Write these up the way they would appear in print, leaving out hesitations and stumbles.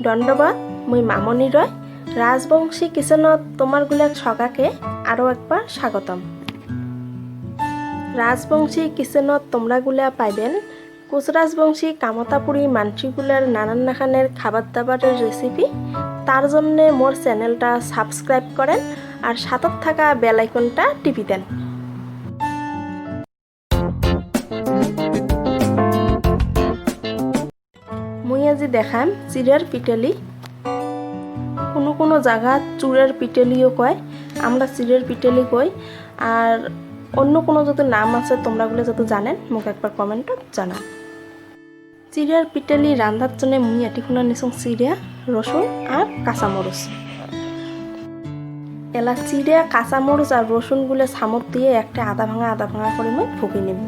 ধন্যবাদ। মই মামনি রয় রাজবংশী কিচেনত তোমার গুলাক সগাকে আরও একবার স্বাগতম। রাজবংশী কিচেনত তোমরা গুলা পাইবেন কোচ রাজবংশী কামতাপুরী মানসিগুলার নানান নাখানের খাবার দাবারের রেসিপি। তার জন্য মোর চ্যানেলটা সাবস্ক্রাইব করেন আর সাথে থাকা বেল আইকনটা টিপি দেন। মুই আজি দেখাম চিরার পিটালি। কোনো কোনো জায়গা চুড়ের পিটালিও কয়, আমরা চিরের পিটালি কই। আর অন্য কোনো যদি নাম আছে তোমরাগুলো যদি জানেন মোক একবার কমেন্টত জানান। চিরার পিটালি রান্ধার জন্য মুই এটিখুনা নিছং চিরা, রসুন আর কাঁচামরিচ। এলা চিরা, কাঁচামরিচ আর রসুনগুলো চামচ দিয়ে একটা আধা ভাঙা করে মই ফুকি নিম।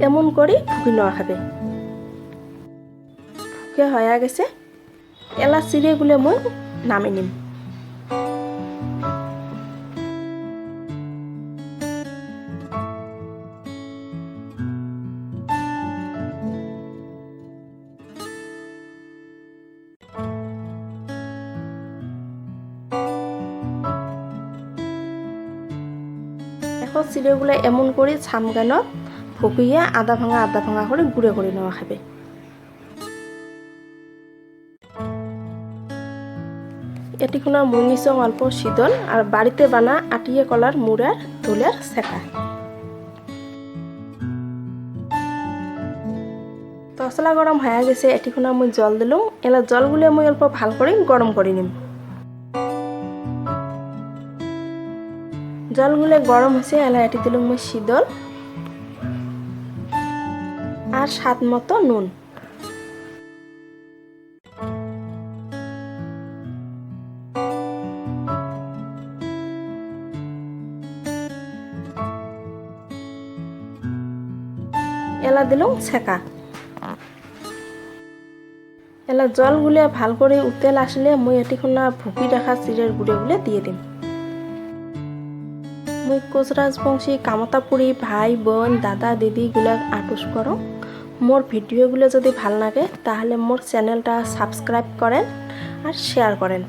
এমন করে ফুকি নেওয়া হবে। ফুকে হয়ে গেছে, এলা চিড়েগুলো মই নামে নিম। এখন চিড়েগুলো এমন করে ছামগানত ফুকিয়ে আধা ভাঙা করে গুঁড়ো করে নেওয়া হবে। এটিখুনা মুই নিছং অল্প শীতল আর বাড়িতে বানা আটিয়ে কলার মুড়ার ধুলার ছেকা। তসলা গরম হয়ে গেছে, এটিখুনা মুই জল দিলাম। এলা জলগুলো মুই অল্প ভাল করে গরম করে নিম। জলগুলো গরম হয়েছে, এলা এটি দিলাম মুই শীতল আর স্বাদ মতো নুন। এলা দিলাম ছেকা। এলা জলগুলো ভাল করে উতেল আসলে মুই এটিখুনা ভুকি রাখা চিড়ের গুঁড়োগুলো দিয়ে দিম। মুই কোচ রাজবংশী কামতাপুরী ভাই বোন দাদা দিদি গুলা আটুস করো। মোর ভিডিওগুলো যদি ভাল লাগে তাহলে মোর চ্যানেলটা সাবস্ক্রাইব করেন আর শেয়ার করেন।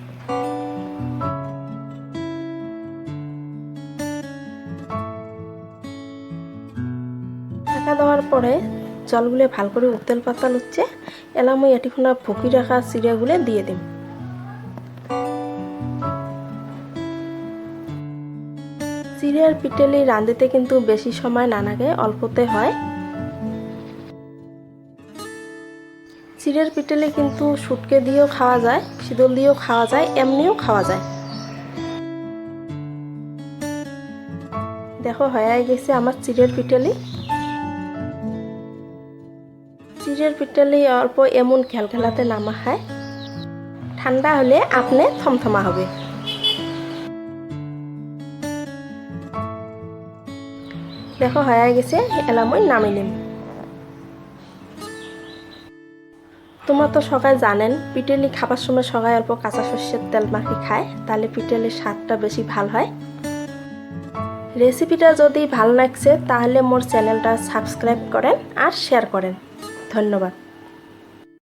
ঢাকা দেওয়ার পরে জলগুলো ভাল করে উতেল পাতাল হচ্ছে, এলা মুই এটিখুনা ভুকি রাখা চিড়াগুলো দিয়ে দিম। চিড়ার পিটালি রাঁধিতে কিন্তু বেশি সময় না লাগে, অল্পতে হয়। চিড়ের পিটালি কিন্তু শুটকে দিয়েও খাওয়া যায়, শীতল দিয়েও খাওয়া যায়, এমনিও খাওয়া যায়। দেখো হয়ে গেছে আমার চিড়ের পিটালি। চিড়ের পিটালি অল্প এমন খেলখেলাতে নামা খায়, ঠান্ডা হলে আপনি থমথমা হবে। দেখো হয়ে গেছে, এলা মই নামে নিম। তোমরা তো সবাই জানেন পিটালি খাবার সময় সবাই অল্প কাঁচা সর্ষের তেল মাখি খায়, তাহলে পিটালির স্বাদটা বেশি ভাল হয়। রেসিপিটা যদি ভাল লাগছে তাহলে মোর চ্যানেলটা সাবস্ক্রাইব করেন আর শেয়ার করেন। ধন্যবাদ।